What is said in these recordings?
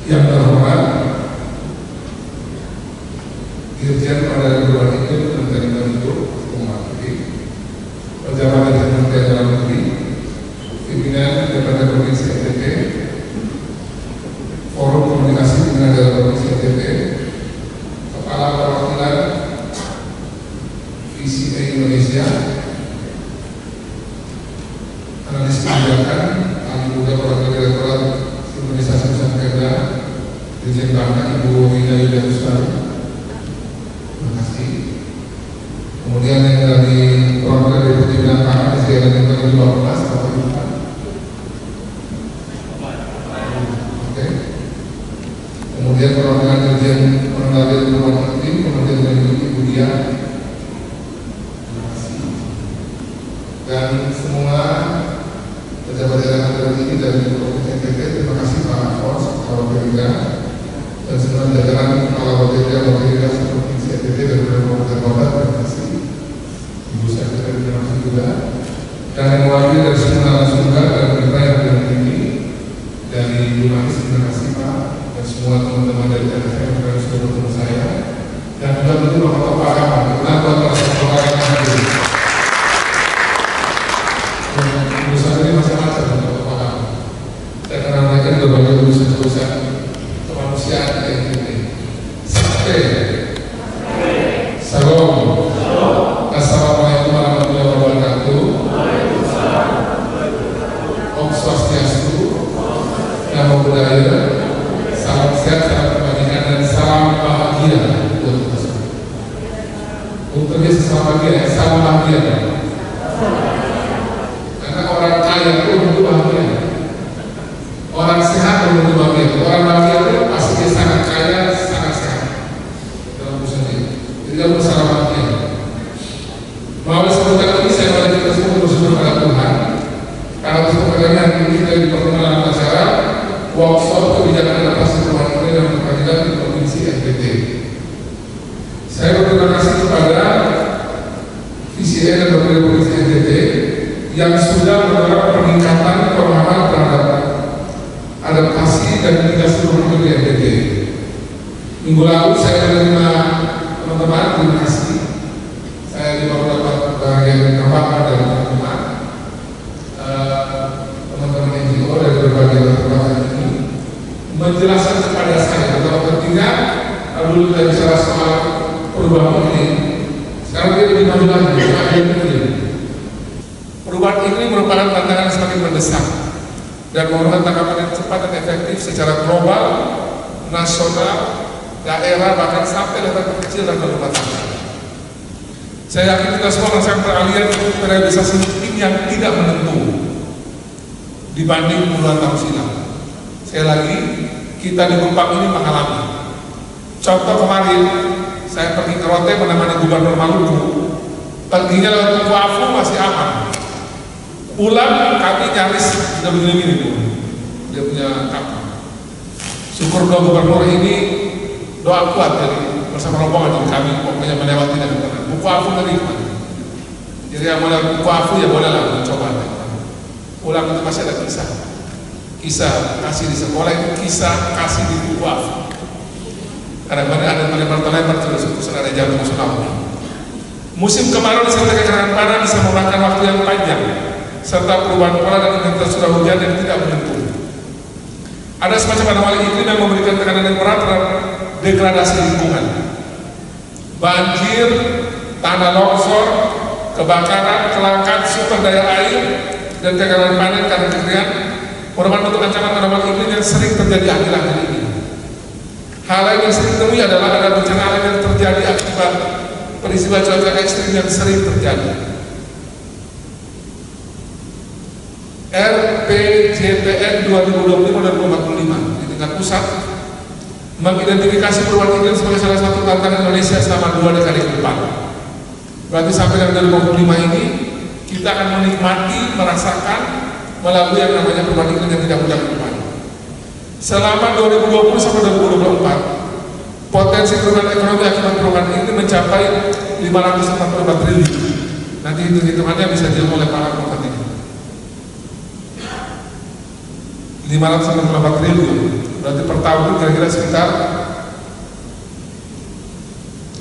Yang terhormat Dirjen Perdagangan Iklim dan Jaringan Hidup mewakili pejabat dari Kementerian Dalam Negeri, pimpinan DPRD Provinsi NTT, Forum Komunikasi Pimpinan Daerah Provinsi NTT, Kepala Perwakilan VCA Indonesia, analis kebijakan, ahli muda perwakilan Direktorat Sinkronisasi Pusat Perda, Dirjen Bank Ibu Wina Yuda Ustari. Terima kasih. Kemudian yang dari perwakilan Deputi Bidang Pangan di Sdn yang ke-12, Bapak Ibu. Oke. Kemudian perwakilan Dirjen Pengendalian Perubahan Iklim, Kementerian Dalam Negeri Ibu Dia. Terima kasih. Dan semua pejabat daerah tertinggi dari Provinsi NTT, terima kasih Pak Fos, Kepala Bapeda, dan semua jajaran Kepala Bapeda Provinsi NTT dari Kabupaten Kota, terima kasih. Ibu Sekretari, terima kasih juga. Dan yang mewakili dari semua narasumber dan mitra yang ada ini, dari jurnalis, terima kasih Pak, dan semua teman-teman dari TVRI yang sudah bertemu saya, dan juga tentu Bapak Bapak Agama, kenapa Bapak Bapak Agama ini? Urusan ini macam-macam untuk Bapak. Saya kenal mereka di berbagai urusan-urusan kemanusiaan yang ini. Sampai. Salam. Assalamualaikum warahmatullahi wabarakatuh. Om Swastiastu. Namo Buddhaya. Salam sehat, salam kebajikan, dan salam bahagia untuk kita semua. Untuk dia salam bahagia, salam bahagia. Orang kaya itu menuju bahagia, orang sehat menuju bahagia, orang bahagia itu pasti dia sangat kaya, sangat sehat dalam urusan ini. Jadi dia berusaha bahagia. Melalui sebutan ini saya pada kita semua bersyukur kepada Tuhan karena kesempatan hari ini kita di pertemuan acara workshop kebijakan adaptasi perubahan iklim dan keadilan di Provinsi NTT. Saya berterima kasih kepada VCA dan Bapak Provinsi NTT yang sudah mendorong peningkatan pemahaman terhadap adaptasi dan mitigasi perubahan iklim di NTT. Minggu lalu saya menerima teman-teman, terima kasih. Saya di beberapa bagian tambahan dari teman-teman, teman-teman NGO dari berbagai lembaga ini menjelaskan kepada saya betapa pentingnya. Dulu kita bicara soal perubahan iklim, sekarang dia lebih maju lagi, perubahan iklim merupakan tantangan yang semakin mendesak dan memerlukan tanggapan yang cepat dan efektif secara global, nasional, daerah, bahkan sampai level terkecil dan rumah tangga. Saya yakin kita semua merasakan peralihan periodisasi iklim yang tidak menentu dibanding puluhan tahun silam. Sekali lagi, kita di Kupang ini mengalami. Contoh kemarin, saya pergi ke Rote menemani Gubernur Maluku, perginya lewat Tugu Afu masih aman. Pulang kami nyaris sudah begini-gini dia punya kapal. Syukur doa Gubernur ini doa kuat dari bersama rombongan dari kami pokoknya melewati dengan tenang. Buku Afu dari mana? Jadi yang mau lewat Buku Afu ya bolehlah mencoba. Pulang itu masih ada kisah kasih di sekolah itu kisah kasih di Buku Afu. Kadang-kadang ada lebar-lebar terus ada jantung tsunami. Musim kemarau disertai kekeringan panas bisa memakan waktu yang panjang, serta perubahan pola dan intensitas curah hujan yang tidak menentu. Ada semacam anomali iklim yang memberikan tekanan yang berat terhadap degradasi lingkungan. Banjir, tanah longsor, kebakaran, kelangkaan sumber daya air, dan kegagalan panen karena kekeringan merupakan bentuk ancaman anomali iklim yang sering terjadi akhir-akhir ini. Hal lain yang sering ditemui adalah ada bencana alam yang terjadi akibat peristiwa cuaca ekstrim yang sering terjadi. RPJPN 2025 di tingkat pusat mengidentifikasi perubahan iklim sebagai salah satu tantangan Indonesia selama 2 dekade ke depan. Berarti sampai dengan 2025 ini kita akan menikmati, merasakan melalui yang namanya perubahan iklim yang tidak mudah ke depan. Selama 2020 sampai 2024 Potensi perubahan ekonomi akibat perubahan ini mencapai 544 triliun. Nanti hitung-hitungannya bisa dihitung oleh para pengamat ini. 544 triliun, berarti per tahun kira-kira sekitar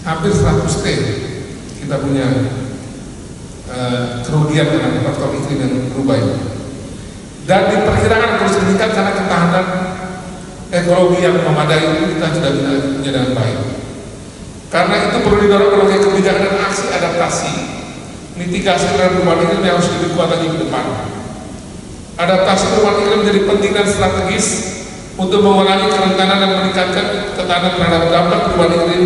hampir 100 T kita punya kerugian dengan faktor iklim yang berubah ini. Dan diperkirakan terus meningkat karena ketahanan ekologi yang memadai itu kita sudah punya dengan baik. Karena itu perlu didorong berbagai kebijakan dan aksi adaptasi mitigasi terhadap perubahan iklim yang harus lebih kuat lagi ke depan. Adaptasi perubahan iklim menjadi penting dan strategis untuk mengurangi kerentanan dan meningkatkan ketahanan terhadap dampak perubahan iklim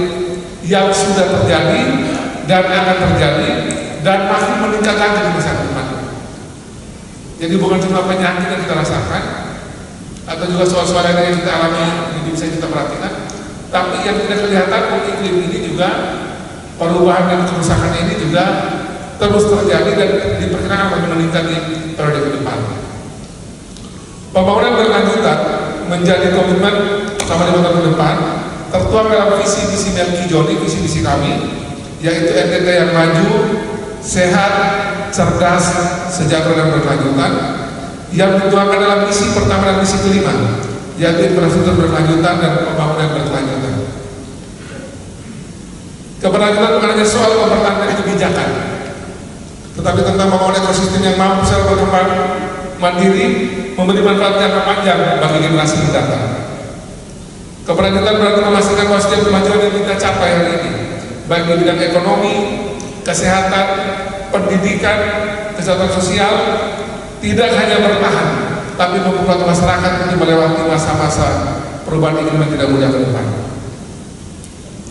yang sudah terjadi dan akan terjadi dan masih meningkat lagi di masa depan. Jadi bukan cuma penyakit yang kita rasakan atau juga soal-soal yang kita alami yang bisa kita perhatikan, tapi yang tidak kelihatan iklim ini juga perubahan dan kerusakan ini juga terus terjadi dan diperkirakan akan meningkat di periode ke depan. Pembangunan berkelanjutan menjadi komitmen selama 5 tahun ke depan, tertuang dalam visi-visi Melki Joni, visi-visi kami, yaitu NTT yang maju, sehat, cerdas, sejahtera dan berkelanjutan, yang dituangkan dalam misi pertama dan misi kelima, yaitu infrastruktur berkelanjutan dan pembangunan berkelanjutan. Keberlanjutan bukan hanya soal mempertahankan kebijakan, tetapi tentang membangun ekosistem yang mampu secara berkembang mandiri, memberi manfaat jangka panjang bagi generasi mendatang. Keberlanjutan berarti memastikan bahwa setiap kemajuan yang kita capai hari ini, baik di bidang ekonomi, kesehatan, pendidikan, kesejahteraan sosial, tidak hanya bertahan, tapi membuat masyarakat untuk melewati masa-masa perubahan iklim yang tidak mudah ke depan.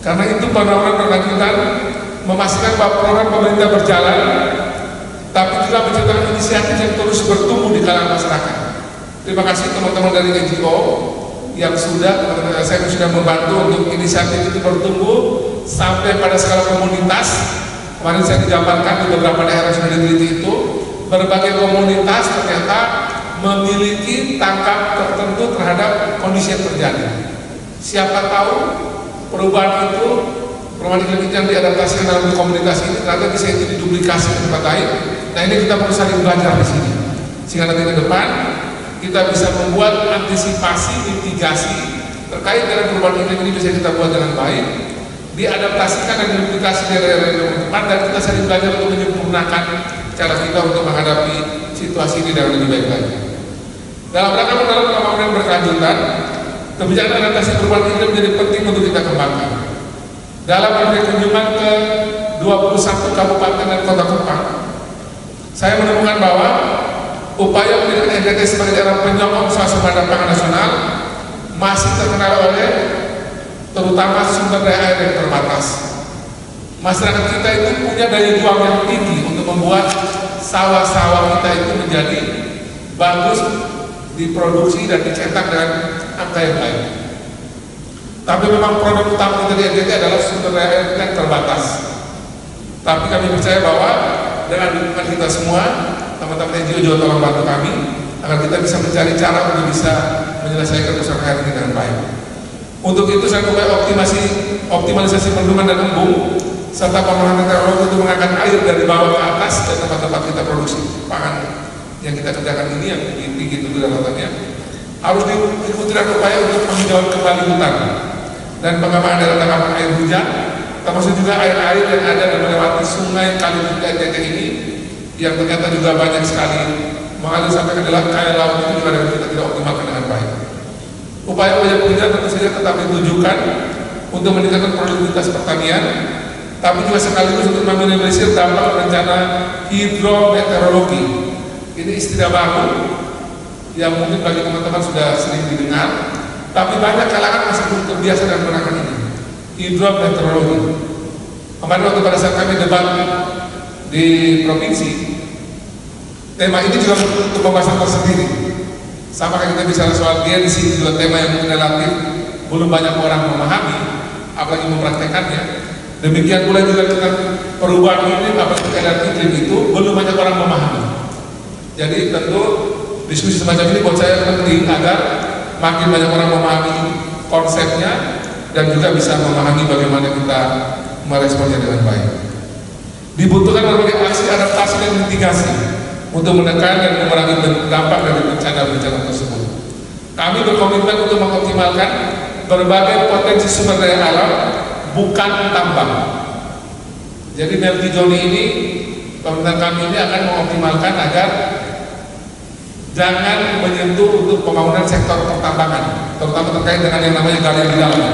Karena itu pembangunan berkelanjutan memastikan bahwa program pemerintah berjalan, tapi juga menciptakan inisiatif yang terus bertumbuh di kalangan masyarakat. Terima kasih teman-teman dari NGO yang teman-teman saya sudah membantu untuk inisiatif itu bertumbuh sampai pada skala komunitas. Kemarin saya digambarkan di beberapa daerah sudah diteliti itu, berbagai komunitas ternyata memiliki tangkap tertentu terhadap kondisi yang terjadi. Siapa tahu perubahan iklim yang diadaptasikan dalam komunitas ini ternyata bisa itu diduplikasi ke tempat lain. Nah ini kita perlu saling belajar di sini, sehingga nanti ke depan kita bisa membuat antisipasi mitigasi terkait dengan perubahan iklim ini bisa kita buat dengan baik, diadaptasikan dan diduplikasi di daerah yang depan, dan kita saling belajar untuk menyempurnakan cara kita untuk menghadapi situasi ini dengan lebih baik lagi. Dalam rangka mendorong pembangunan berkelanjutan, kebijakan adaptasi perubahan iklim menjadi penting untuk kita kembangkan. Dalam berbagai kunjungan ke 21 kabupaten dan kota Kupang, saya menemukan bahwa upaya menjadikan NTT sebagai daerah penyokong swasembada pangan nasional masih terkenal oleh terutama sumber daya air yang terbatas. Masyarakat kita itu punya daya juang yang tinggi untuk membuat sawah-sawah kita itu menjadi bagus, diproduksi dan dicetak dengan angka yang baik. Tapi memang produk utama kita di NTT adalah sumber daya air yang terbatas. Tapi kami percaya bahwa dengan dukungan kita semua, teman-teman NGO juga tolong bantu kami agar kita bisa mencari cara untuk bisa menyelesaikan persoalan air ini dengan baik. Untuk itu saya upaya optimalisasi bendungan dan embung serta pembangunan teknologi untuk mengangkat air dari bawah ke atas ke tempat-tempat kita produksi pangan yang kita kerjakan ini yang tinggi itu daratannya harus diikuti dengan upaya untuk menghijaukan kembali hutan dan pengembangan daerah tangkapan air hujan, termasuk juga air-air yang ada dan melewati sungai kali NTT ini yang ternyata juga banyak sekali mengalir sampai ke dalam kaya laut itu juga kita tidak optimalkan dengan baik. Upaya-upaya penelitian tentu saja tetap ditujukan untuk meningkatkan produktivitas pertanian, tapi juga sekaligus untuk meminimalisir dampak bencana hidrometeorologi. Ini istilah baru yang mungkin bagi teman-teman sudah sering didengar, tapi banyak kalangan masih belum terbiasa dengan menggunakan ini, hidrometeorologi. Kemarin waktu pada saat kami debat di provinsi, tema ini juga untuk pembahasan tersendiri. Sama kayak kita bicara soal gensi, juga tema yang mungkin relatif belum banyak orang memahami, apalagi mempraktekannya. Demikian pula juga tentang perubahan iklim, apalagi keadaan iklim itu belum banyak orang memahami. Jadi tentu diskusi semacam ini buat saya penting agar makin banyak orang memahami konsepnya dan juga bisa memahami bagaimana kita meresponnya dengan baik. Dibutuhkan berbagai aksi adaptasi dan mitigasi untuk menekan dan mengurangi dampak dari bencana-bencana tersebut. Kami berkomitmen untuk mengoptimalkan berbagai potensi sumber daya alam, bukan tambang. Jadi Melki Joni ini, pemerintahan kami ini akan mengoptimalkan agar jangan menyentuh untuk pembangunan sektor pertambangan, terutama terkait dengan yang namanya galian di dalam.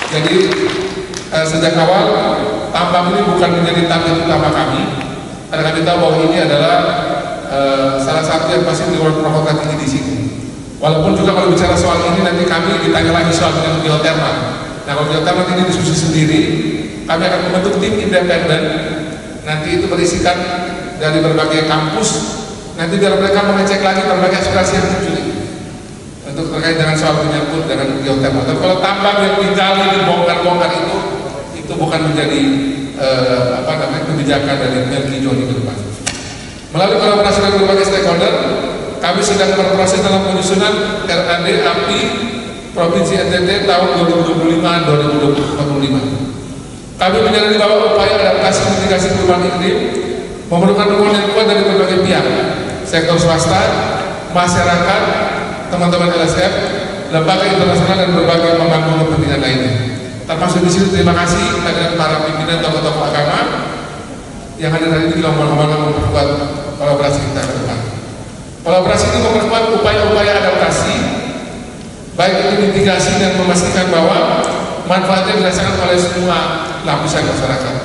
Jadi sejak awal tambang ini bukan menjadi target utama kami, karena kami tahu bahwa ini adalah salah satu yang pasti menimbulkan provokasi tinggi di sini. Walaupun juga kalau bicara soal ini nanti kami ditanya lagi soal dengan geothermal. Nah, kalau geothermal ini diskusi sendiri, kami akan membentuk tim independen. Nanti itu berisikan dari berbagai kampus. Nanti biar mereka mengecek lagi berbagai aspirasi yang muncul untuk terkait dengan soal menyangkut dengan geothermal. Tapi kalau tambang yang digali, dibongkar-bongkar itu bukan menjadi kebijakan dari Melki Joni ke depan. Melalui kolaborasi dengan berbagai stakeholder, kami sedang berproses dalam penyusunan RAD API Provinsi NTT tahun 2025-2045. Kami menyadari bahwa upaya adaptasi mitigasi perubahan iklim memerlukan dukungan yang kuat dari berbagai pihak, sektor swasta, masyarakat, teman-teman LSF, lembaga internasional dan berbagai pemangku kepentingan lainnya. Termasuk di sini terima kasih kepada para pimpinan tokoh-tokoh agama yang hadir hari ini lomba-lomba memperkuat kolaborasi kita ke depan. Kolaborasi ini memperkuat upaya-upaya adaptasi, baik itu mitigasi dan memastikan bahwa manfaatnya dirasakan oleh semua lapisan masyarakat.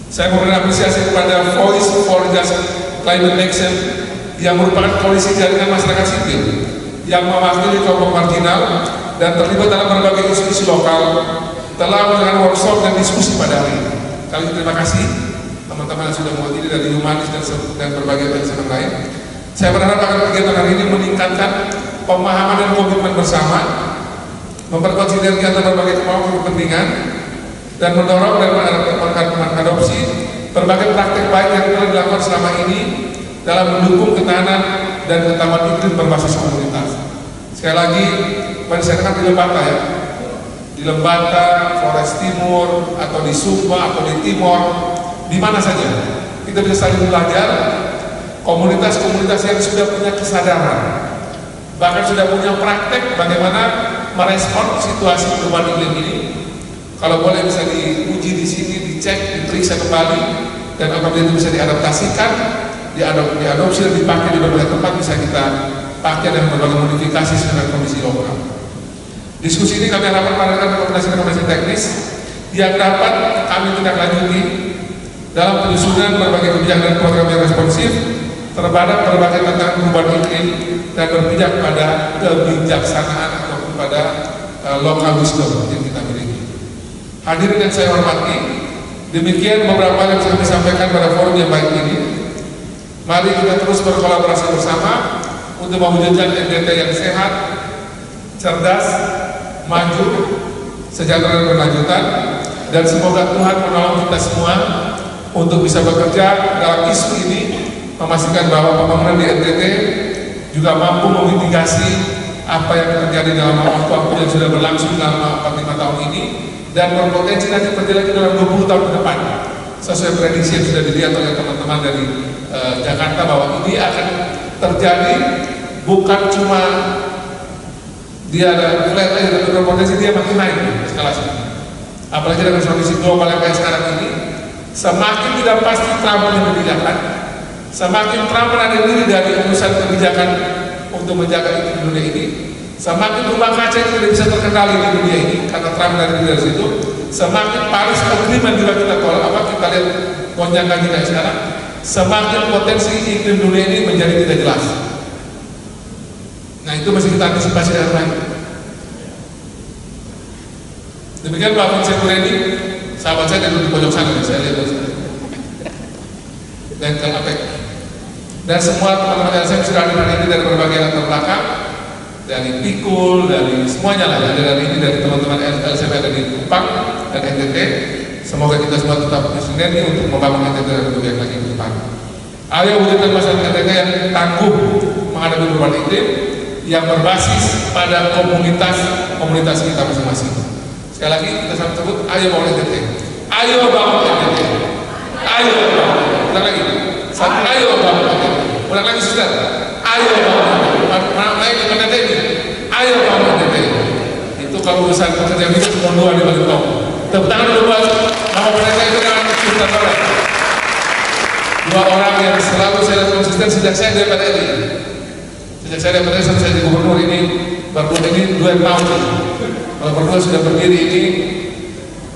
Saya memberikan apresiasi kepada Voice for Just Climate Action yang merupakan koalisi jaringan masyarakat sipil yang mewakili kelompok marginal dan terlibat dalam berbagai isu-isu lokal, telah melakukan workshop dan diskusi pada hari ini. Kali ini terima kasih teman-teman yang sudah mewakili dari Humanis dan berbagai LSF lain. Saya berharap akan kegiatan hari ini meningkatkan pemahaman dan komitmen bersama, memperkuat sinergi antara berbagai kelompok kepentingan, dan mendorong dan mengadopsi berbagai praktik baik yang telah dilakukan selama ini dalam mendukung ketahanan dan ketahanan iklim berbasis komunitas. Sekali lagi, saya kan di Lembata ya, di Lembata, Flores Timur, atau di Sumba, atau di Timor, di mana saja kita bisa saling belajar. Komunitas-komunitas yang sudah punya kesadaran, bahkan sudah punya praktek bagaimana merespon situasi perubahan iklim ini. Kalau boleh bisa diuji di sini, dicek, diperiksa kembali, dan apabila itu bisa diadaptasikan, diadopsi dan dipakai di berbagai tempat, bisa kita pakai dan berbagai modifikasi sesuai kondisi lokal. Diskusi ini kami harapkan mengadakan rekomendasi teknis yang dapat kami tindak lanjuti dalam penyusunan berbagai kebijakan dan program yang responsif terhadap berbagai tantangan perubahan iklim dan berpijak pada kebijaksanaan ataupun pada local wisdom yang kita miliki. Hadirin yang saya hormati, demikian beberapa yang bisa kami sampaikan pada forum yang baik ini. Mari kita terus berkolaborasi bersama untuk mewujudkan NTT yang sehat, cerdas, maju, sejahtera dan berkelanjutan, dan semoga Tuhan menolong kita semua untuk bisa bekerja dalam isu ini, memastikan bahwa pembangunan di NTT juga mampu memitigasi apa yang terjadi dalam waktu yang sudah berlangsung dalam 45 tahun ini dan berpotensi nanti terjadi dalam 20 tahun ke depan sesuai prediksi yang sudah dilihat oleh teman-teman dari Jakarta bahwa ini akan terjadi bukan cuma dia ada flat aja, tapi berpotensi dia makin naik eskalasinya. Apalagi dengan kondisi global yang kayak sekarang ini, semakin tidak pasti Trump yang kebijakan, semakin Trump menarik diri dari urusan kebijakan untuk menjaga iklim dunia ini, semakin rumah kaca itu tidak bisa terkendali di dunia ini karena Trump dari situ, semakin Paris Agreement juga kita lihat gonjang-ganjing kayak sekarang, semakin potensi iklim dunia ini menjadi tidak jelas. Nah itu masih kita antisipasi dengan baik. Demikian Pak Vincent Kuredi, sahabat saya dari pojok sana, saya lihat dan KAPEK. Dan semua teman-teman saya sudah hadir hari ini dari berbagai latar belakang, dari Pikul, dari semuanya lah, dari ini dari teman-teman LSF ada di Kupang dan NTT. Semoga kita semua tetap bersinergi untuk membangun NTT dan lebih baik lagi ke depan. Ayo wujudkan masyarakat NTT yang tangguh menghadapi perubahan iklim, yang berbasis pada komunitas kita masing-masing. Sekali lagi kita sama sebut, ayo bangun NTT, ayo bangun NTT, ayo bangun. Ulang lagi, ayo bangun NTT. Ulang lagi sudah, ayo bangun NTT ini, ayo bangun NTT. Itu kalau urusan pekerja migran cuma dua di balik top. Tepuk tangan dulu buat nama mereka itu dengan Ustaz Noret. Dua orang yang selalu saya lihat konsisten sejak saya di PTN. Sejak saya di PTN sampai saya di gubernur ini, berdua ini 2 tahun. Kalau berdua sudah berdiri ini,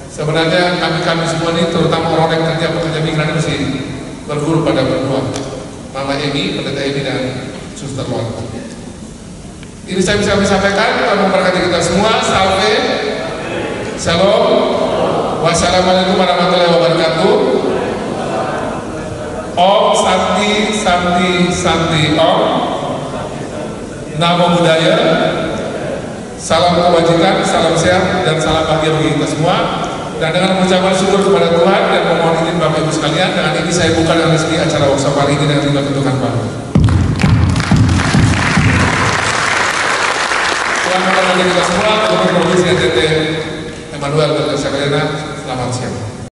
sebenarnya kami semua ini, terutama orang yang pekerja migran masih berguru pada berdua. Mama Emi, Pendeta Emi dan Suster Noret. Ini saya bisa sampaikan, Tuhan memberkati kita semua. Salve, Shalom, wassalamualaikum warahmatullahi wabarakatuh. Om Santi Santi Santi Om. Namo Buddhaya. Salam kebajikan, salam sehat, dan salam bahagia bagi kita semua. Dan dengan mengucapkan syukur kepada Tuhan dan memohon izin Bapak Ibu sekalian, dengan ini saya buka dan resmi acara workshop hari ini dengan lima ketukan baru. Tuhan memberkati kita semua. Gubernur Provinsi NTT Emmanuel Berlian Sakalena, selamat siang.